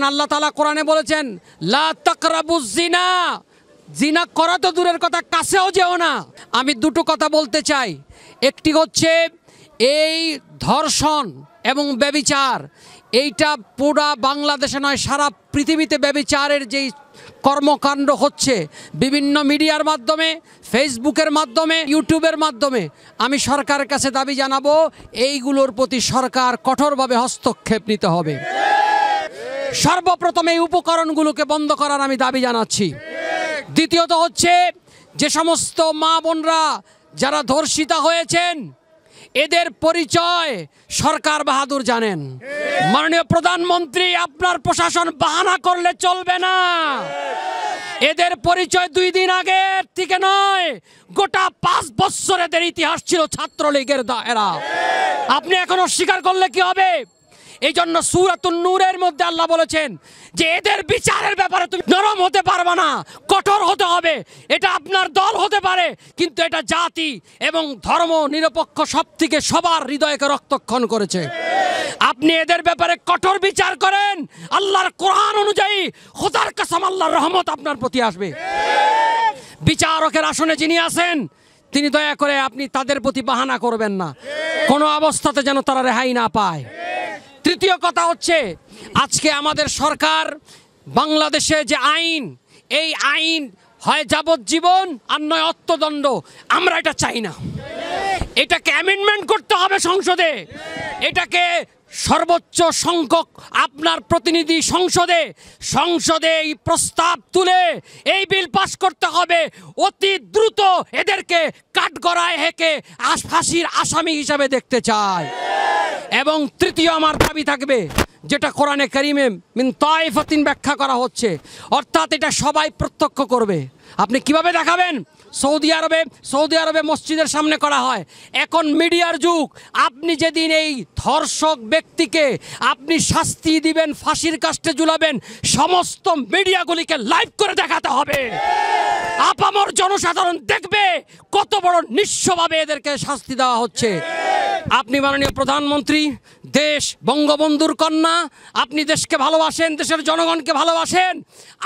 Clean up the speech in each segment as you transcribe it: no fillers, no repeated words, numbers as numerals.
আল্লাহ তাআলা কোরআনে বলেছেন লা তাকরাবুজ জিনা, জিনা করা তো দূরের কথা, কাছেও যেও না। আমি দুটো কথা বলতে চাই। একটি হচ্ছে এই ধর্ষণ এবং ব্যভিচার, এইটা পুরা বাংলাদেশে নয় সারা পৃথিবীতে ব্যভিচারের যেই কর্মকাণ্ড হচ্ছে বিভিন্ন মিডিয়ার মাধ্যমে, ফেসবুকের মাধ্যমে, ইউটিউবের মাধ্যমে, আমি সরকারের কাছে দাবি জানাবো এইগুলোর প্রতি সরকার কঠোরভাবে হস্তক্ষেপ নিতে হবে। সর্বপ্রথম এই উপকরণগুলোকে বন্ধ করার আমি দাবি জানাচ্ছি। দ্বিতীয়ত হচ্ছে যে সমস্ত মা বোনরা যারা ধর্ষিতা হয়েছেন এদের পরিচয় সরকার বাহাদুর জানেন। মাননীয় প্রধানমন্ত্রী, আপনার প্রশাসন বাহানা করলে চলবে না। এদের পরিচয় 2 দিন আগের থেকে নয়, গোটা 5 বছর এদের ইতিহাস ছিল ছাত্রলীগের এরা। আপনি এখন অস্বীকার করলে কি হবে? এই জন্য সূরাতুন নূরের মধ্যে আল্লাহ বলেছেন যে এদের বিচারের ব্যাপারে তুমি নরম হতে পারবে না, কঠোর হতে হবে। এটা আপনার দল হতে পারে, কিন্তু এটা জাতি এবং ধর্ম নিরপেক্ষ সব থেকে সবার হৃদয়কে রক্তক্ষণ করেছে। আপনি এদের ব্যাপারে কঠোর বিচার করেন, আল্লাহর কোরআন অনুযায়ী খোদার কসম আল্লাহর রহমত আপনার প্রতি আসবে। বিচারকের আসনে যিনি আছেন তিনি দয়া করে আপনি তাদের প্রতি বাহানা করবেন না, কোনো অবস্থাতে যেন তারা রেহাই না পায়। তৃতীয় কথা হচ্ছে আজকে আমাদের সরকার বাংলাদেশে যে আইন, এই আইন হয় যাবজ্জীবন আর নয় অর্থদণ্ড। আমরা এটা চাই না। এটাকে অ্যামেন্ডমেন্ট করতে হবে সংসদে। এটাকে সর্বোচ্চ সংখ্যক আপনার প্রতিনিধি সংসদে এই প্রস্তাব তুলে এই বিল পাস করতে হবে অতি দ্রুত। এদেরকে কাঠগড়ায় হেঁকে ফাঁসির আসামি হিসাবে দেখতে চাই। এবং তৃতীয় আমার দাবি থাকবে, যেটা কোরআনে কারিমে মিন তাইফাতিন ব্যাখ্যা করা হচ্ছে, অর্থাৎ এটা সবাই প্রত্যক্ষ করবে। আপনি কিভাবে দেখাবেন? সৌদি আরবে মসজিদের সামনে করা হয়। এখন মিডিয়ার যুগ। আপনি যেদিন এই ধর্ষক ব্যক্তিকে আপনি শাস্তি দিবেন, ফাঁসির কাস্টে ঝুলাবেন, সমস্ত মিডিয়াগুলিকে লাইভ করে দেখাতে হবে। আপামর জনসাধারণ দেখবে কত বড় নিঃস্বভাবে এদেরকে শাস্তি দেওয়া হচ্ছে। আপনি মাননীয় প্রধানমন্ত্রী, দেশ বঙ্গবন্ধুর কন্যা, আপনি দেশকে ভালোবাসেন, দেশের জনগণকে ভালোবাসেন।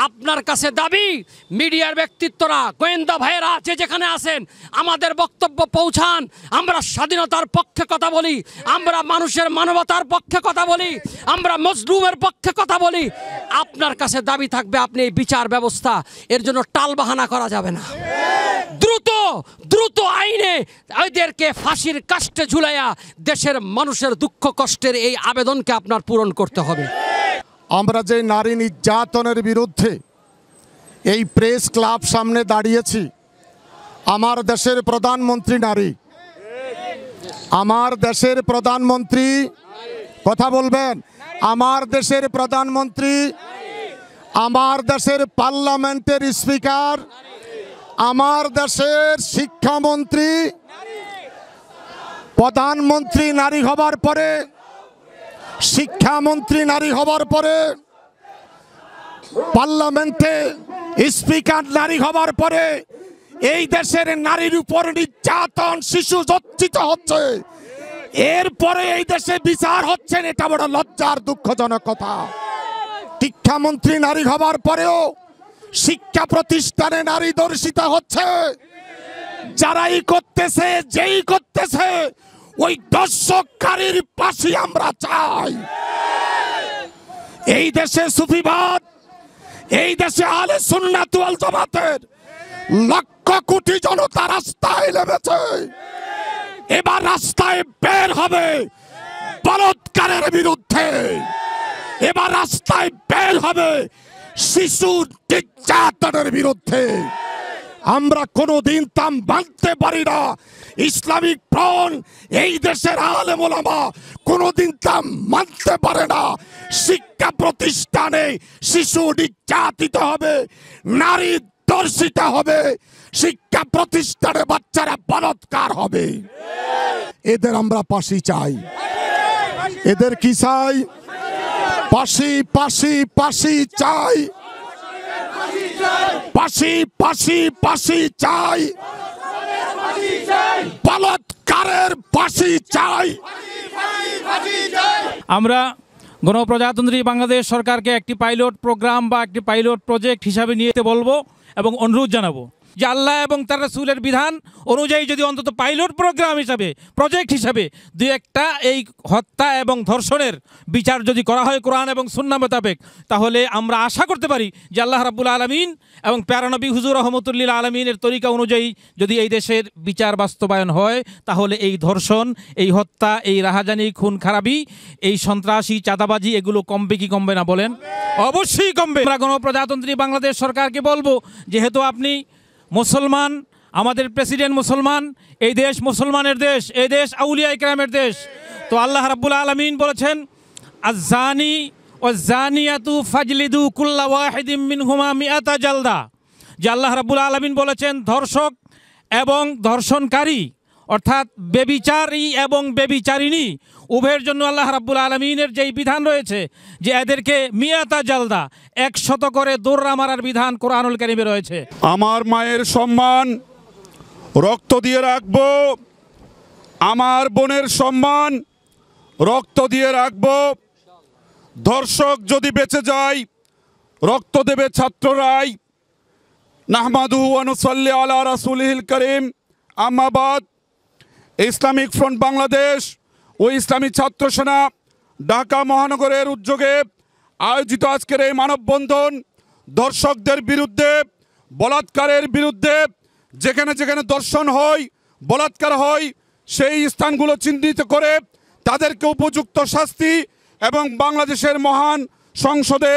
আপনার কাছে দাবি মিডিয়ার ব্যক্তিত্বরা, গোয়েন্দা ভাইয়েরা যে যেখানে আছেন আমাদের বক্তব্য পৌঁছান। আমরা স্বাধীনতার পক্ষে কথা বলি, আমরা মানুষের মানবতার পক্ষে কথা বলি, আমরা মজলুমের পক্ষে কথা বলি। আপনার কাছে দাবি থাকবে আপনি এই বিচার ব্যবস্থা, এর জন্য টালবাহানা করা যাবে না। দ্রুত আইনে এদেরকে ফাঁসির কাস্টে ঝুলাইয়া দেশের মানুষের দুঃখ কষ্টের এই আবেদনকে আপনার পূরণ করতে হবে। আমরা যে নারী নির্যাতনের বিরুদ্ধে এই প্রেস ক্লাব সামনে দাঁড়িয়েছি, আমার দেশের প্রধানমন্ত্রী নারী, আমার দেশের প্রধানমন্ত্রী, কথা বলবেন, আমার দেশের প্রধানমন্ত্রী, আমার দেশের পার্লামেন্টের স্পিকার, আমার দেশের শিক্ষামন্ত্রী, প্রধানমন্ত্রী নারী হবার পরে, শিক্ষামন্ত্রী নারী হবার পরে, পার্লামেন্টে স্পিকার নারী হবার পরে এই দেশের নারীর উপর নির্যাতন, শিশু ধর্ষিত হচ্ছে, এরপরে এই দেশে বিচার হচ্ছে, এটা বড় লজ্জার দুঃখজনক কথা। শিক্ষামন্ত্রী নারী হবার পরেও শিক্ষা প্রতিষ্ঠানে নারী ধর্ষিত হচ্ছে। যারাই করতেছে, যেই করতেছে, ওই ধর্ষককারীর ফাঁসি আমরা চাই। এই দেশে সুফিবাদ, এই দেশে আহলে সুন্নাত ওয়াল জামাতের লক্ষ কোটি জনতা রাস্তায় নেমেছে। এবার রাস্তায় বের হবে বলৎকারের বিরুদ্ধে, এবার রাস্তায় বের হবে শিশু নির্যাতনের বিরুদ্ধে। আমরা কোনোদিন তা মানতে পারি না। ইসলামিক ফ্রন্ট, এই দেশের আলেম ওলামা কোনোদিন তা মানতে পারে না। শিক্ষা প্রতিষ্ঠানে শিশু নির্যাতিত হবে, নারী ধর্ষিত হবে, শিক্ষা প্রতিষ্ঠানে বাচ্চারা বলাৎকার হবে। এদের আমরা ফাঁসি চাই। এদের কি চাই? ফাঁসি, ফাঁসি, ফাঁসি চাই। ফাঁসি, ফাঁসি, ফাঁসি চাই। বলাৎকারের ফাঁসি চাই। আমরা গণপ্রজাতন্ত্রী বাংলাদেশ সরকারকে একটি পাইলট প্রোগ্রাম বা একটি পাইলট প্রজেক্ট হিসাবে নিয়ে যেতে বলবো এবং অনুরোধ জানাবো যে আল্লাহ এবং তার রাসূলের বিধান অনুযায়ী যদি অন্তত পাইলট প্রোগ্রাম হিসাবে প্রজেক্ট হিসাবে দুই একটা এই হত্যা এবং ধর্ষণের বিচার যদি করা হয় কোরআন এবং সুন্নাহ মোতাবেক, তাহলে আমরা আশা করতে পারি যে আল্লাহ রাব্বুল আলামিন এবং প্যারা নবী হুজুর রহমতুল্লিল আলমিনের তরিকা অনুযায়ী যদি এই দেশের বিচার বাস্তবায়ন হয়, তাহলে এই ধর্ষণ, এই হত্যা, এই রাহাজানি, খুন খারাপি, এই সন্ত্রাসী, চাঁদাবাজি এগুলো কমবে কি কমবে না বলেন? অবশ্যই কমবে। আমরা গণপ্রজাতন্ত্রী বাংলাদেশ সরকারকে বলবো, যেহেতু আপনি মুসলমান, আমাদের প্রেসিডেন্ট মুসলমান, এই দেশ মুসলমানের দেশ, এই দেশ আউলিয়া ইকরামের দেশ, তো আল্লাহ রাব্বুল আলামিন বলেছেন আয-যানি ওয়াজ-যানিয়াতু ফাজলিদু কুল্লা ওয়াহিদিম মিনহুমা মিআতা জালদা, যে আল্লাহ রাব্বুল আলামিন বলেছেন ধর্ষক এবং ধর্ষণকারী অর্থাৎ বেবিচারী এবং বেবিচারিণী উভয়ের জন্য আল্লাহ রাব্বুল আলামিনের যেই বিধান রয়েছে যে এদেরকে মিয়াতা জালদা 100 করে দৌড়া মারার বিধান কোরআনুল কারীমে রয়েছে। আমার মায়ের সম্মান রক্ত দিয়ে রাখবো, আমার বোনের সম্মান রক্ত দিয়ে রাখবো। ধর্ষক যদি বেঁচে যায় রক্ত দেবে ছাত্ররাই। নাহমাদুহু ওয়া নুসাল্লি আলা রাসূলিহিল কারীম। আম্মা বাদ, ইসলামিক ফ্রন্ট বাংলাদেশ ও ইসলামী ছাত্র সেনা ঢাকা মহানগরের উদ্যোগে আয়োজিত আজকের এই মানববন্ধন দর্শকদের বিরুদ্ধে, বলাৎকারের বিরুদ্ধে, যেখানে যেখানে দর্শন হয়, বলাৎকার হয়, সেই স্থানগুলো চিহ্নিত করে তাদেরকে উপযুক্ত শাস্তি এবং বাংলাদেশের মহান সংসদে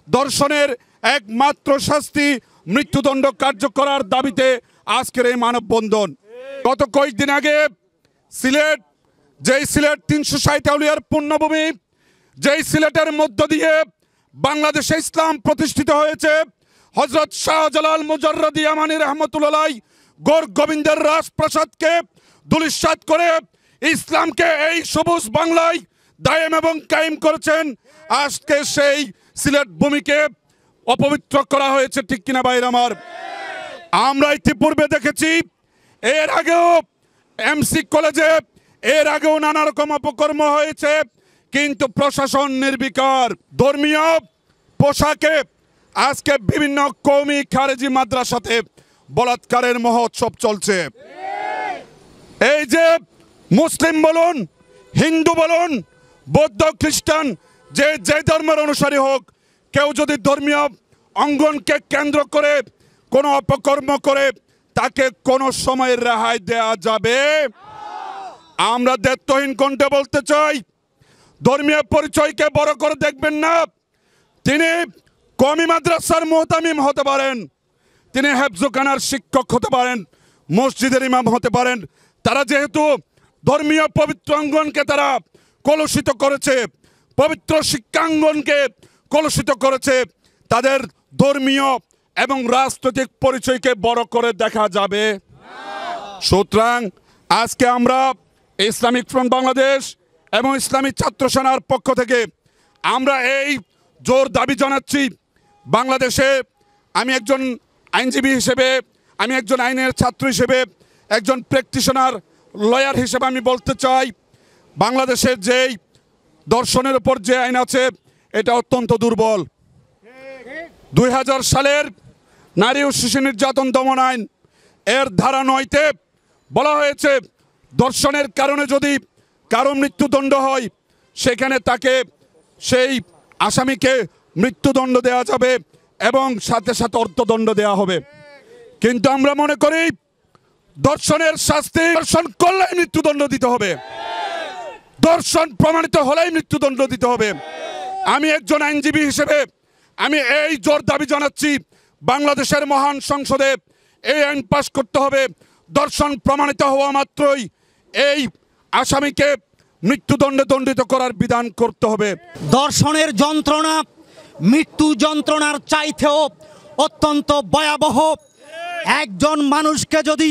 দর্শনের একমাত্র শাস্তি মৃত্যুদণ্ড কার্যকর করার দাবিতে আজকের এই মানববন্ধন। গত কয়েকদিন আগে সিলেট, যেই সিলেট 360 আউলিয়ার পুণ্যভূমি, যেই সিলেটের মধ্য দিয়ে বাংলাদেশে ইসলাম প্রতিষ্ঠিত হয়েছে, হযরত শাহজালাল মুজাররদি ইয়ামানী রাহমাতুল্লাহ গৌর গোবিন্দের রাজপ্রাসাদকে ধূলিসাৎ করে ইসলামকে এই সবুজ বাংলায় দায়েম এবং কায়েম করেছেন। আজকে সেই সিলেট ভূমিকে অপবিত্র করা হয়েছে, ঠিক কিনা ভাইরা আমার? আমরা ইতিপূর্বে দেখেছি, এর আগেও এমসি কলেজে এর আগেও নানা রকম অপকর্ম হয়েছে, কিন্তু প্রশাসন নির্বিকার। ধর্মীয় পোশাকে আজকে বিভিন্ন কওমি খারেজি মাদ্রাসাতে বলাৎকারের মহোৎসব চলছে। এই যে মুসলিম বলুন, হিন্দু বলুন, বৌদ্ধ, খ্রিস্টান, যে ধর্মের অনুসারী হোক, কেউ যদি ধর্মীয় অঙ্গনকে কেন্দ্র করে কোনো অপকর্ম করে তাকে কোনো সময় রেহাই দেয়া যাবে? আমরা দায়িত্বহীন কণ্ঠে বলতে চাই, ধর্মীয় পরিচয়কে বড় করে দেখবেন না। তিনি কওমি মাদ্রাসার মুহতামিম হতে পারেন, তিনি হেফজখানার শিক্ষক হতে পারেন, মসজিদের ইমাম হতে পারেন। তারা যেহেতু ধর্মীয় পবিত্র অঙ্গনকে তারা কলুষিত করেছে, পবিত্র শিক্ষাঙ্গনকে কলুষিত করেছে, তাদের ধর্মীয় এবং রাজনৈতিক পরিচয়কে বড় করে দেখা যাবে? সুতরাং আজকে আমরা ইসলামিক ফ্রন্ট বাংলাদেশ এবং ইসলামী ছাত্র সেনার পক্ষ থেকে আমরা এই জোর দাবি জানাচ্ছি, বাংলাদেশে আমি একজন আইনজীবী হিসেবে, আমি একজন আইনের ছাত্র হিসেবে, একজন প্র্যাকটিশনার লয়ার হিসেবে আমি বলতে চাই, বাংলাদেশের যেই দর্শনের উপর যে আইন আছে এটা অত্যন্ত দুর্বল। 2000 সালের নারী ও শিশু নির্যাতন দমন আইন এর ধারা 9-তে বলা হয়েছে দর্শনের কারণে যদি কারো মৃত্যুদণ্ড হয় সেখানে তাকে, সেই আসামিকে মৃত্যুদণ্ড দেওয়া যাবে এবং সাথে সাথে অর্থদণ্ড দেওয়া হবে। কিন্তু আমরা মনে করি দর্শনের শাস্তি, দর্শন করলেই মৃত্যুদণ্ড দিতে হবে, দর্শন প্রমাণিত হলেই মৃত্যুদণ্ড দিতে হবে। আমি একজন আইনজীবী হিসেবে আমি এই জোর দাবি জানাচ্ছি, বাংলাদেশের মহান সংসদে এই আইন পাশ করতে হবে। দর্শন প্রমাণিত হওয়া মাত্রই এই আসামিকে মৃত্যুদণ্ডে দণ্ডিত করার বিধান করতে হবে। দর্শনের যন্ত্রণা মৃত্যু যন্ত্রণার চাইতেও অত্যন্ত ভয়াবহ। একজন মানুষকে যদি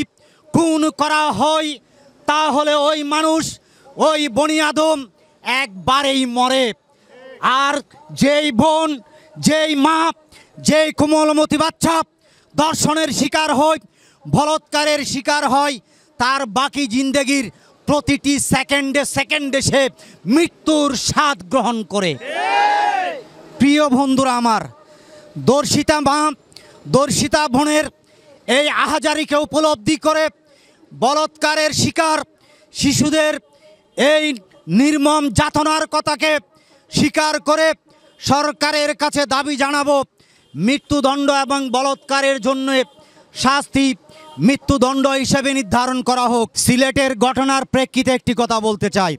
খুন করা হয় তাহলে ওই মানুষ, ওই বনি আদম একবারেই মরে। আর যেই বোন, যেই মা, যেই কোমলমতি বাচ্চা দর্শনের শিকার হয়, বলৎকারের শিকার হয়, তার বাকি জিন্দেগির প্রতিটি সেকেন্ডে সেকেন্ডে সে মৃত্যুর স্বাদ গ্রহণ করে। প্রিয় বন্ধুরা আমার, দর্শিতা বোনের এই আহাজারিকে উপলব্ধি করে বলৎকারের শিকার শিশুদের এই নির্মম যাতনার কথাকে স্বীকার করে সরকারের কাছে দাবি জানাবো মৃত্যুদণ্ড এবং বলৎকারের জন্য শাস্তি মৃত্যুদণ্ড হিসেবে নির্ধারণ করা হোক। সিলেটের ঘটনার প্রেক্ষিতে একটি কথা বলতে চাই।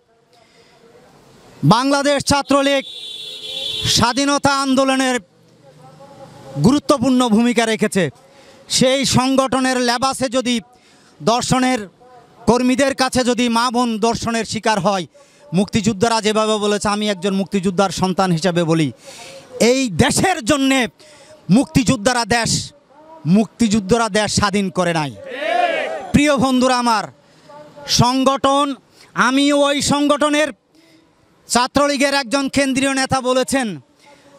বাংলাদেশ ছাত্রলীগ স্বাধীনতা আন্দোলনের গুরুত্বপূর্ণ ভূমিকা রেখেছে। সেই সংগঠনের লেবাসে যদি দর্শনের কর্মীদের কাছে যদি মা বোন দর্শনের শিকার হয়, মুক্তিযোদ্ধারা যেভাবে বলেছে, আমি একজন মুক্তিযোদ্ধার সন্তান হিসেবে বলি, এই দেশের জন্যে মুক্তিযোদ্ধারা দেশ স্বাধীন করে নাই। প্রিয় বন্ধুরা আমার, সংগঠন, আমিও ওই সংগঠনের ছাত্রলীগের একজন কেন্দ্রীয় নেতা বলেছেন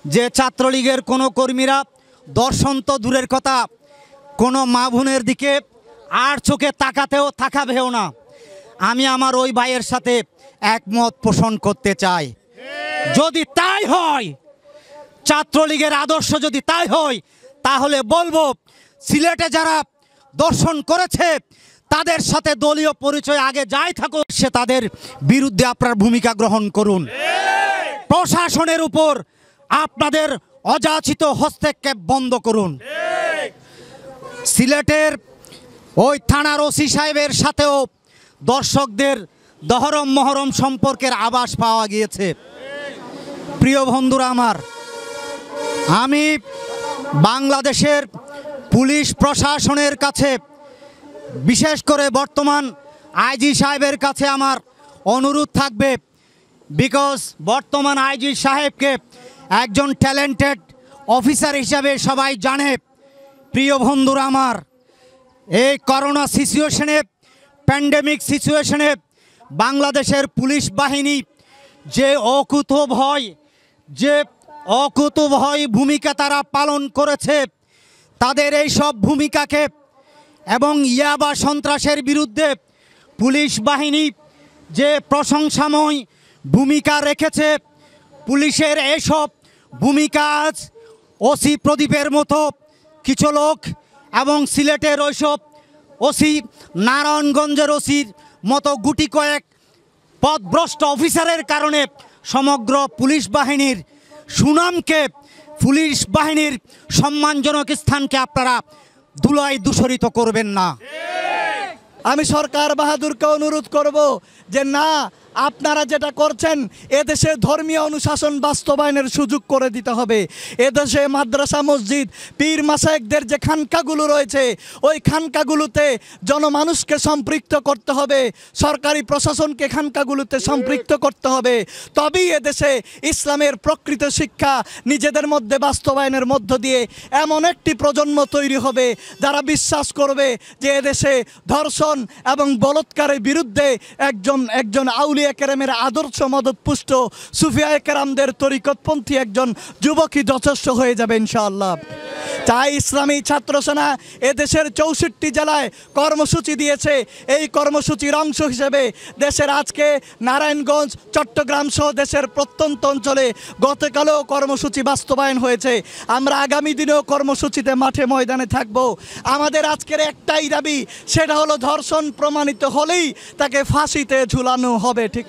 যে ছাত্রলীগের কোনো কর্মীরা দর্শন তো দূরের কথা, কোনো মা বোনের দিকে আর চোখে তাকাবেও না। আমি আমার ওই ভাইয়ের সাথে একমত পোষণ করতে চাই। যদি তাই হয়, ছাত্রলীগের আদর্শ যদি তাই হয়, তাহলে বলবো সিলেটে যারা দর্শন করেছে তাদের সাথে দলীয় পরিচয় আগে যাই থাকুক, সে তাদের বিরুদ্ধে আপনার ভূমিকা গ্রহণ করুন। প্রশাসনের উপর আপনাদের অযাচিত হস্তক্ষেপ বন্ধ করুন। সিলেটের ওই থানার ওসি সাহেবের সাথেও দর্শকদের দহরম মহরম সম্পর্কের আভাস পাওয়া গিয়েছে। প্রিয় বন্ধুরা আমার, আমি বাংলাদেশের পুলিশ প্রশাসনের কাছে, বিশেষ করে বর্তমান আইজি সাহেবের কাছে আমার অনুরোধ থাকবে, বিকজ বর্তমান আইজি সাহেবকে একজন ট্যালেন্টেড অফিসার হিসাবে সবাই জানে। প্রিয় বন্ধুরা আমার, এই করোনা সিচুয়েশনে, প্যান্ডেমিক সিচুয়েশনে বাংলাদেশের পুলিশ বাহিনী যে অকুতোভয় ভূমিকা তারা পালন করেছে, তাদের এই সব ভূমিকাকে এবং ইয়াবা সন্ত্রাসের বিরুদ্ধে পুলিশ বাহিনী যে প্রশংসাময় ভূমিকা রেখেছে, পুলিশের এসব ভূমিকা আজ ওসি প্রদীপের মতো কিছু লোক এবং সিলেটের ওইসব ওসি, নারায়ণগঞ্জের ওসির মতো গুটি কয়েক পদভ্রষ্ট অফিসারের কারণে সমগ্র পুলিশ বাহিনীর সুনামকে, পুলিশ বাহিনীর সম্মানজনক স্থানকে আপনারা ধুলায় দূষরিত করবেন না। আমি সরকার বাহাদুরকে অনুরোধ করব যে না, আপনারা যেটা করছেন এদেশে ধর্মীয় অনুশাসন বাস্তবায়নের সুযোগ করে দিতে হবে। এদেশে মাদ্রাসা, মসজিদ, পীর মাশায়েখদের যে খানকাগুলো রয়েছে, ওই খানকাগুলোতে জনমানুষকে সম্পৃক্ত করতে হবে, সরকারি প্রশাসনকে খানকাগুলোতে সম্পৃক্ত করতে হবে। তবেই এদেশে ইসলামের প্রকৃত শিক্ষা নিজেদের মধ্যে বাস্তবায়নের মধ্য দিয়ে এমন একটি প্রজন্ম তৈরি হবে যারা বিশ্বাস করবে যে এদেশে ধর্ষণ এবং বলৎকারের বিরুদ্ধে একজন আউলিয়া কেরামের আদর্শ মদতপুষ্ট সুফিয়া কেরামদের তরিকতপন্থী একজন যুবকই যথেষ্ট হয়ে যাবে ইনশাআল্লাহ। তাই ইসলামী ছাত্র সেনা এদেশের 64 জেলায় কর্মসূচি দিয়েছে। এই কর্মসূচির অংশ হিসেবে দেশের আজকে নারায়ণগঞ্জ, চট্টগ্রাম সহ দেশের প্রত্যন্ত অঞ্চলে গতকালও কর্মসূচি বাস্তবায়ন হয়েছে। আমরা আগামী দিনেও কর্মসূচিতে মাঠে ময়দানে থাকব। আমাদের আজকের একটাই দাবি, সেটা হলো ধর্ষণ প্রমাণিত হলেই তাকে ফাঁসিতে ঝুলানো হবে। ঠিক